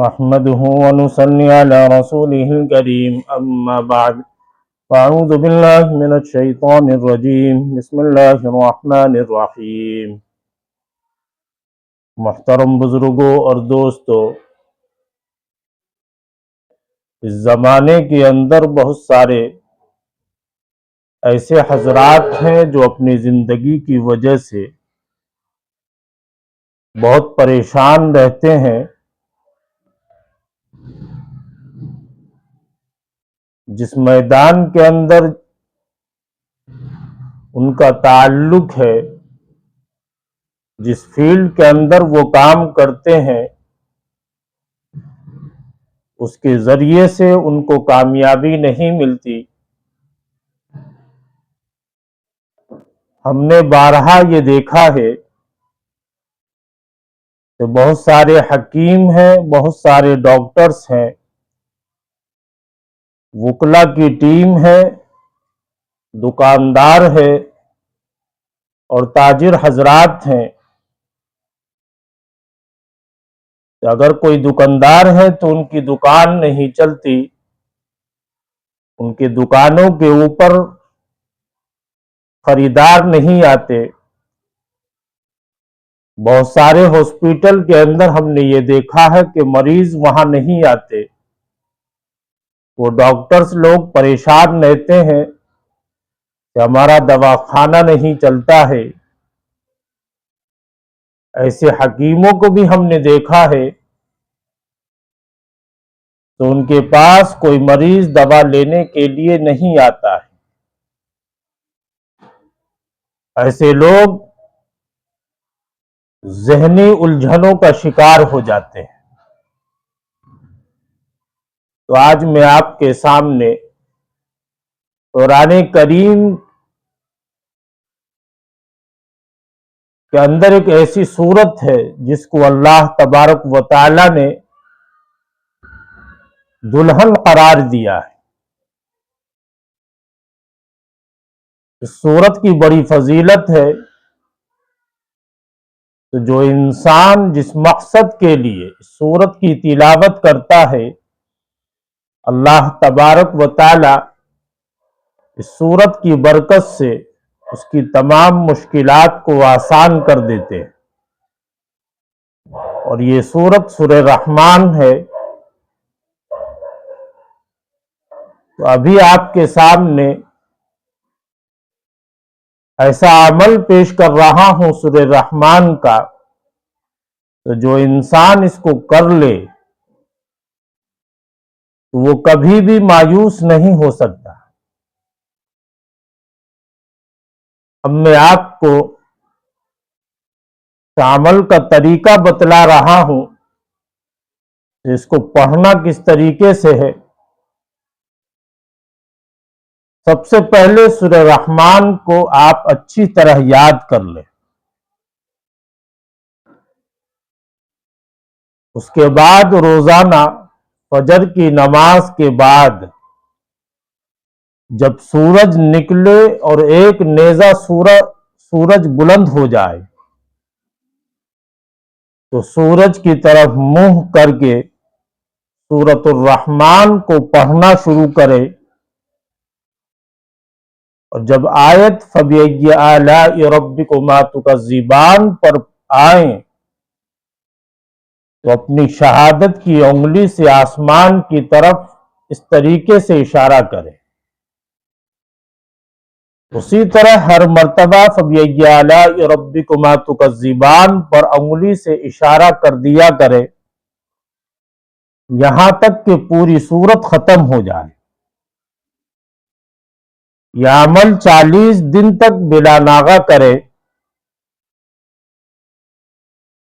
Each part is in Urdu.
نحمده ونصلي على رسوله الكريم أما بعد فأعوذ بالله من الشيطان الرجيم بسم الله الرحمن الرحیم۔ محترم بزرگوں اور دوستو، اس زمانے کے اندر بہت سارے ایسے حضرات ہیں جو اپنی زندگی کی وجہ سے بہت پریشان رہتے ہیں۔ جس میدان کے اندر ان کا تعلق ہے، جس فیلڈ کے اندر وہ کام کرتے ہیں، اس کے ذریعے سے ان کو کامیابی نہیں ملتی۔ ہم نے بارہا یہ دیکھا ہے کہ بہت سارے حکیم ہیں، بہت سارے ڈاکٹرز ہیں، وکلا کی ٹیم ہے، دکاندار ہے اور تاجر حضرات ہیں۔ اگر کوئی دکاندار ہے تو ان کی دکان نہیں چلتی، ان کی دکانوں کے اوپر خریدار نہیں آتے۔ بہت سارے ہاسپٹل کے اندر ہم نے یہ دیکھا ہے کہ مریض وہاں نہیں آتے، وہ ڈاکٹرز لوگ پریشان رہتے ہیں کہ ہمارا دواخانہ نہیں چلتا ہے۔ ایسے حکیموں کو بھی ہم نے دیکھا ہے تو ان کے پاس کوئی مریض دوا لینے کے لیے نہیں آتا ہے۔ ایسے لوگ ذہنی الجھنوں کا شکار ہو جاتے ہیں۔ تو آج میں آپ کے سامنے قرآن کریم کے اندر ایک ایسی صورت ہے جس کو اللہ تبارک و تعالی نے دلہن قرار دیا ہے۔ اس صورت کی بڑی فضیلت ہے تو جو انسان جس مقصد کے لیے اس صورت کی تلاوت کرتا ہے، اللہ تبارک و تعالی اس صورت کی برکت سے اس کی تمام مشکلات کو آسان کر دیتے ہیں۔ اور یہ سورت سورہ رحمان ہے۔ تو ابھی آپ کے سامنے ایسا عمل پیش کر رہا ہوں سورہ رحمان کا، تو جو انسان اس کو کر لے تو وہ کبھی بھی مایوس نہیں ہو سکتا۔ اب میں آپ کو عمل کا طریقہ بتلا رہا ہوں، اس کو پڑھنا کس طریقے سے ہے۔ سب سے پہلے سورہ رحمان کو آپ اچھی طرح یاد کر لیں۔ اس کے بعد روزانہ فجر کی نماز کے بعد جب سورج نکلے اور ایک نیزہ سورج بلند ہو جائے تو سورج کی طرف منہ کر کے سورۃ الرحمن کو پڑھنا شروع کرے، اور جب آیت فَبِأَيِّ آلَاءِ رَبِّكُمَا تُكَذِّبَانِ پر آئیں تو اپنی شہادت کی انگلی سے آسمان کی طرف اس طریقے سے اشارہ کرے۔ اسی طرح ہر مرتبہ فَبِأَيِّ آلَاءِ رَبِّكُمَا تُكَذِّبَانِ پر انگلی سے اشارہ کر دیا کرے، یہاں تک کہ پوری سورت ختم ہو جائے۔ یہ عمل 40 دن تک بلا ناغہ کرے۔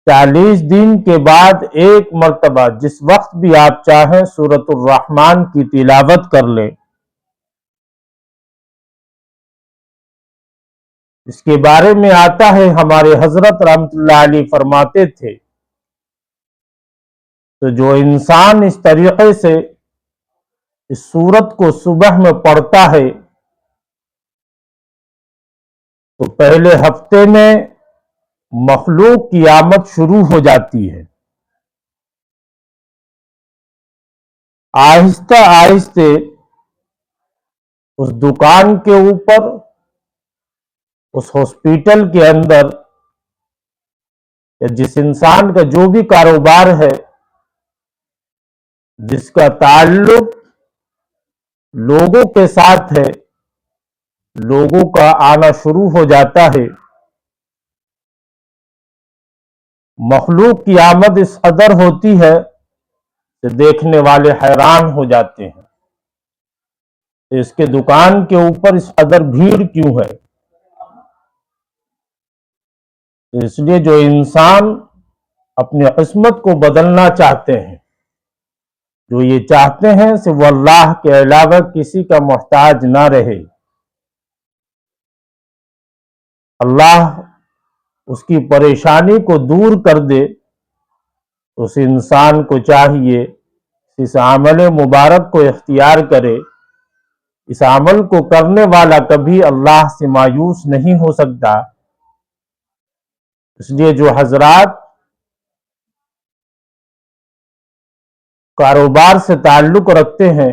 40 دن کے بعد ایک مرتبہ جس وقت بھی آپ چاہیں سورۃ الرحمن کی تلاوت کر لیں۔ اس کے بارے میں آتا ہے، ہمارے حضرت رحمت اللہ علیہ فرماتے تھے تو جو انسان اس طریقے سے اس سورت کو صبح میں پڑھتا ہے تو پہلے ہفتے میں مخلوق کی آمد شروع ہو جاتی ہے۔ آہستہ آہستہ اس دکان کے اوپر، اس ہاسپٹل کے اندر، یا جس انسان کا جو بھی کاروبار ہے، جس کا تعلق لوگوں کے ساتھ ہے، لوگوں کا آنا شروع ہو جاتا ہے۔ مخلوق کی آمد اس قدر ہوتی ہے کہ دیکھنے والے حیران ہو جاتے ہیں، اس کے دکان کے اوپر اس قدر بھیڑ کیوں ہے؟ اس لیے جو انسان اپنی قسمت کو بدلنا چاہتے ہیں، جو یہ چاہتے ہیں کہ وہ اللہ کے علاوہ کسی کا محتاج نہ رہے، اللہ اس کی پریشانی کو دور کر دے، اس انسان کو چاہیے اس عمل مبارک کو اختیار کرے۔ اس عمل کو کرنے والا کبھی اللہ سے مایوس نہیں ہو سکتا۔ اس لیے جو حضرات کاروبار سے تعلق رکھتے ہیں،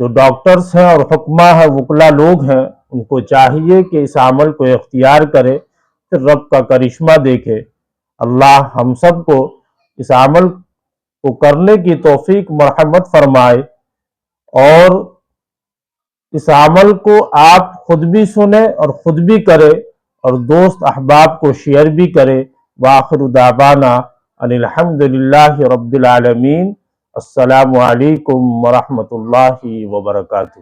جو ڈاکٹرز ہیں اور حکمہ ہیں، وکلا لوگ ہیں، ان کو چاہیے کہ اس عمل کو اختیار کرے، پھر رب کا کرشمہ دیکھے۔ اللہ ہم سب کو اس عمل کو کرنے کی توفیق مرحمت فرمائے، اور اس عمل کو آپ خود بھی سنیں اور خود بھی کرے، اور دوست احباب کو شیئر بھی کرے۔ وآخر دعوانا ان الحمدللہ رب العالمین۔ السلام علیکم ورحمۃ اللہ وبرکاتہ۔